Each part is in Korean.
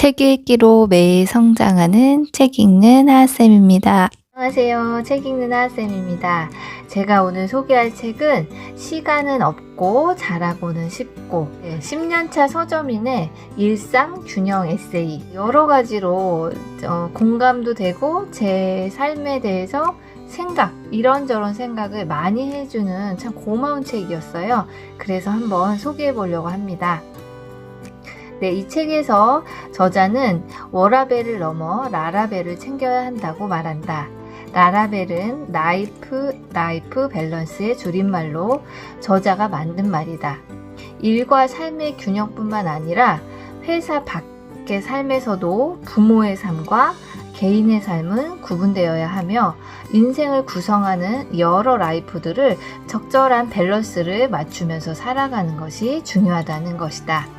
책 읽기로 매일 성장하는 책 읽는 하하쌤입니다. 안녕하세요. 책 읽는 하하쌤입니다. 제가 오늘 소개할 책은 시간은 없고 잘하고는 쉽고 10년차 서점인의 일상 균형 에세이, 여러 가지로 공감도 되고 제 삶에 대해서 이런저런 생각을 많이 해주는 참 고마운 책이었어요. 그래서 한번 소개해 보려고 합니다. 네, 이 책에서 저자는 워라벨을 넘어 라라벨을 챙겨야 한다고 말한다. 라라벨은 라이프 밸런스의 줄임말로 저자가 만든 말이다. 일과 삶의 균형뿐만 아니라 회사 밖의 삶에서도 부모의 삶과 개인의 삶은 구분되어야 하며 인생을 구성하는 여러 라이프들을 적절한 밸런스를 맞추면서 살아가는 것이 중요하다는 것이다.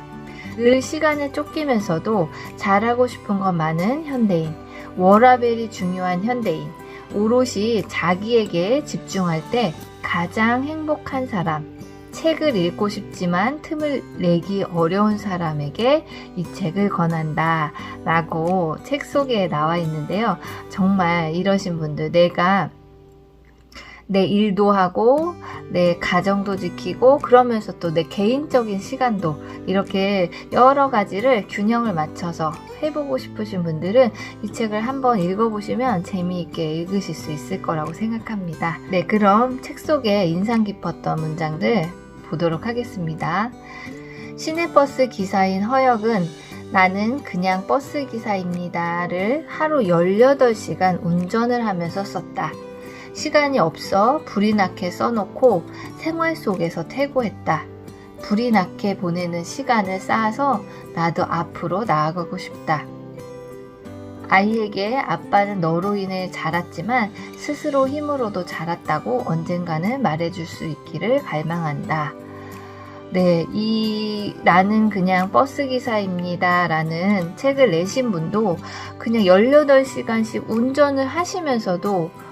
늘 시간에 쫓기면서도 잘하고 싶은 것 많은 현대인, 워라벨이 중요한 현대인, 오롯이 자기에게 집중할 때 가장 행복한 사람, 책을 읽고 싶지만 틈을 내기 어려운 사람에게 이 책을 권한다 라고 책 속에 나와 있는데요. 정말 이러신 분들, 내가 내 일도 하고 내 가정도 지키고 그러면서 또 내 개인적인 시간도 이렇게 여러 가지를 균형을 맞춰서 해보고 싶으신 분들은 이 책을 한번 읽어보시면 재미있게 읽으실 수 있을 거라고 생각합니다. 네, 그럼 책 속에 인상 깊었던 문장들 보도록 하겠습니다. 시내버스 기사인 허역은 나는 그냥 버스 기사입니다를 하루 18시간 운전을 하면서 썼다. 시간이 없어 불이 나게 써놓고 생활 속에서 퇴고했다. 불이 나게 보내는 시간을 쌓아서 나도 앞으로 나아가고 싶다. 아이에게 아빠는 너로 인해 자랐지만 스스로 힘으로도 자랐다고 언젠가는 말해줄 수 있기를 갈망한다. 네, 이 나는 그냥 버스기사입니다 라는 책을 내신 분도 그냥 18시간씩 운전을 하시면서도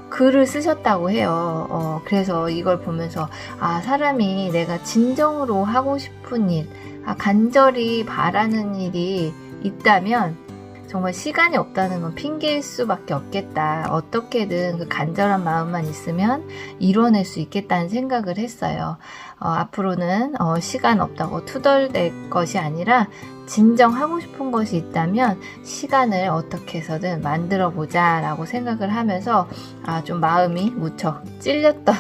글을 쓰셨다고 해요. 그래서 이걸 보면서 사람이 내가 진정으로 하고 싶은 일, 간절히 바라는 일이 있다면 정말 시간이 없다는 건 핑계일 수밖에 없겠다. 어떻게든 그 간절한 마음만 있으면 이뤄낼 수 있겠다는 생각을 했어요. 앞으로는 시간 없다고 투덜댈 것이 아니라 진정 하고 싶은 것이 있다면 시간을 어떻게 해서든 만들어 보자 라고 생각을 하면서 좀 마음이 무척 찔렸던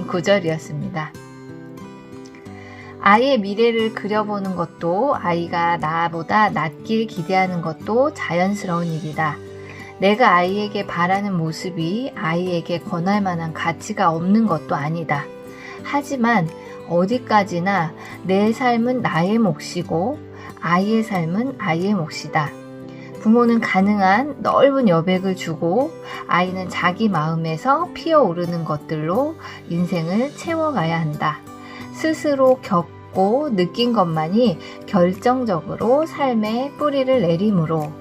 구절이었습니다. 아이의 미래를 그려보는 것도 아이가 나보다 낫길 기대하는 것도 자연스러운 일이다. 내가 아이에게 바라는 모습이 아이에게 권할 만한 가치가 없는 것도 아니다. 하지만 어디까지나 내 삶은 나의 몫이고 아이의 삶은 아이의 몫이다. 부모는 가능한 넓은 여백을 주고 아이는 자기 마음에서 피어오르는 것들로 인생을 채워가야 한다. 스스로 겪고 느낀 것만이 결정적으로 삶의 뿌리를 내리므로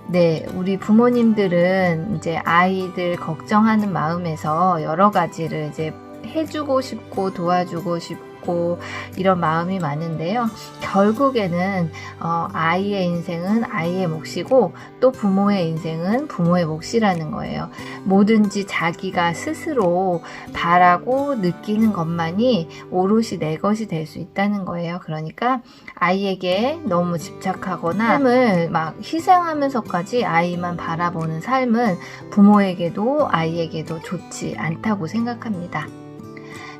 네, 우리 부모님들은 이제 아이들 걱정하는 마음에서 여러 가지를 이제 해주고 싶고 도와주고 싶고 이런 마음이 많은데요. 결국에는 아이의 인생은 아이의 몫이고 또 부모의 인생은 부모의 몫이라는 거예요. 뭐든지 자기가 스스로 바라고 느끼는 것만이 오롯이 내 것이 될 수 있다는 거예요. 그러니까 아이에게 너무 집착하거나 삶을 막 희생하면서까지 아이만 바라보는 삶은 부모에게도 아이에게도 좋지 않다고 생각합니다.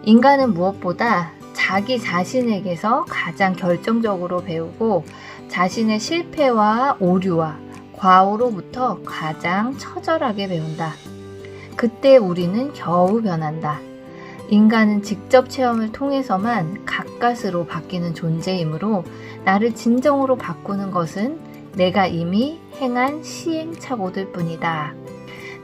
인간은 무엇보다 자기 자신에게서 가장 결정적으로 배우고 자신의 실패와 오류와 과오로부터 가장 처절하게 배운다. 그때 우리는 겨우 변한다. 인간은 직접 체험을 통해서만 가까스로 바뀌는 존재이므로 나를 진정으로 바꾸는 것은 내가 이미 행한 시행착오들 뿐이다.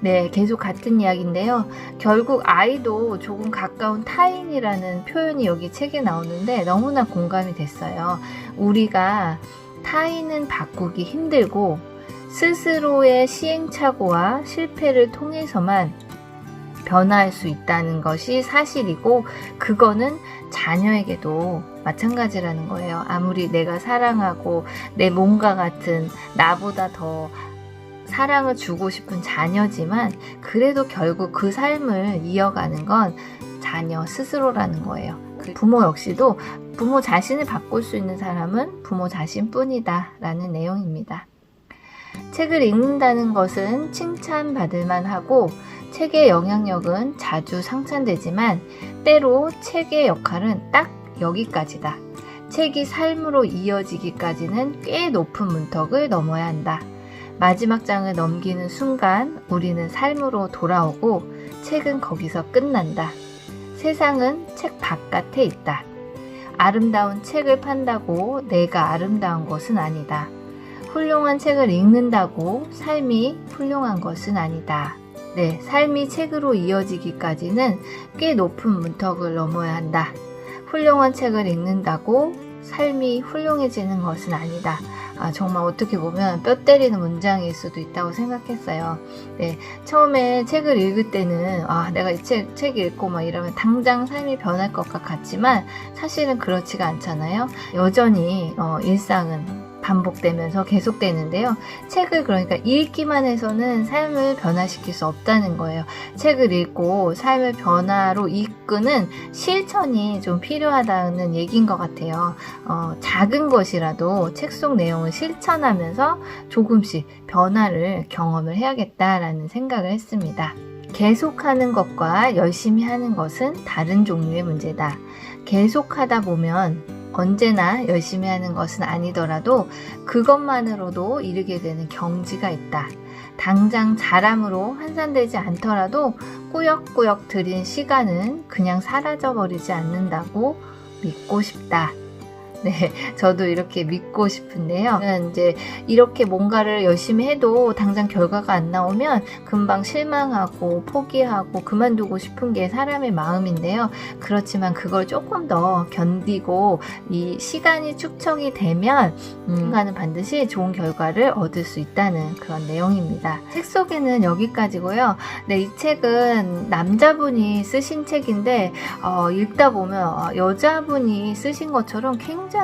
네, 계속 같은 이야기인데요. 결국 아이도 조금 가까운 타인이라는 표현이 여기 책에 나오는데 너무나 공감이 됐어요. 우리가 타인은 바꾸기 힘들고 스스로의 시행착오와 실패를 통해서만 변화할 수 있다는 것이 사실이고 그거는 자녀에게도 마찬가지라는 거예요. 아무리 내가 사랑하고 내 몸과 같은 나보다 더 사랑을 주고 싶은 자녀지만 그래도 결국 그 삶을 이어가는 건 자녀 스스로라는 거예요. 부모 역시도 부모 자신을 바꿀 수 있는 사람은 부모 자신뿐이다 라는 내용입니다. 책을 읽는다는 것은 칭찬받을 만하고 책의 영향력은 자주 상찬되지만 때로 책의 역할은 딱 여기까지다. 책이 삶으로 이어지기까지는 꽤 높은 문턱을 넘어야 한다. 마지막 장을 넘기는 순간 우리는 삶으로 돌아오고 책은 거기서 끝난다. 세상은 책 바깥에 있다. 아름다운 책을 판다고 내가 아름다운 것은 아니다. 훌륭한 책을 읽는다고 삶이 훌륭한 것은 아니다. 네, 삶이 책으로 이어지기까지는 꽤 높은 문턱을 넘어야 한다. 훌륭한 책을 읽는다고 삶이 훌륭해지는 것은 아니다. 정말 어떻게 보면 뼈 때리는 문장일 수도 있다고 생각했어요. 네, 처음에 책을 읽을 때는 내가 이 책 읽고 막 이러면 당장 삶이 변할 것 같지만 사실은 그렇지가 않잖아요. 여전히 일상은 반복되면서 계속되는데요. 책을 그러니까 읽기만 해서는 삶을 변화시킬 수 없다는 거예요. 책을 읽고 삶을 변화로 이끄는 실천이 좀 필요하다는 얘기인 것 같아요. 작은 것이라도 책 속 내용을 실천하면서 조금씩 변화를 경험을 해야겠다라는 생각을 했습니다. 계속하는 것과 열심히 하는 것은 다른 종류의 문제다. 계속하다 보면 언제나 열심히 하는 것은 아니더라도 그것만으로도 이르게 되는 경지가 있다. 당장 잘함으로 환산되지 않더라도 꾸역꾸역 들인 시간은 그냥 사라져버리지 않는다고 믿고 싶다. 네, 저도 이렇게 믿고 싶은데요. 이제 이렇게 뭔가를 열심히 해도 당장 결과가 안 나오면 금방 실망하고 포기하고 그만두고 싶은 게 사람의 마음인데요. 그렇지만 그걸 조금 더 견디고 이 시간이 축적이 되면 가는 반드시 좋은 결과를 얻을 수 있다는 그런 내용입니다. 책 속에는 여기까지고요. 네, 이 책은 남자분이 쓰신 책인데 읽다 보면 여자분이 쓰신 것처럼 굉장히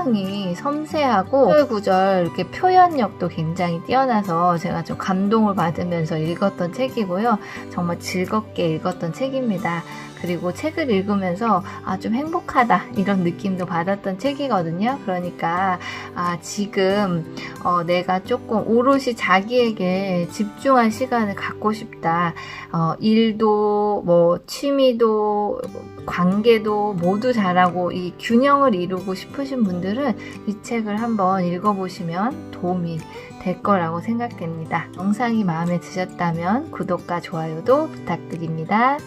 섬세하고 구절구절 이렇게 표현력도 굉장히 뛰어나서 제가 좀 감동을 받으면서 읽었던 책이고요. 정말 즐겁게 읽었던 책입니다. 그리고 책을 읽으면서 좀 행복하다 이런 느낌도 받았던 책이거든요. 그러니까 지금 내가 조금 오롯이 자기에게 집중할 시간을 갖고 싶다. 일도 뭐 취미도 관계도 모두 잘하고 이 균형을 이루고 싶으신 분들은 이 책을 한번 읽어보시면 도움이 될 거라고 생각됩니다. 영상이 마음에 드셨다면 구독과 좋아요도 부탁드립니다.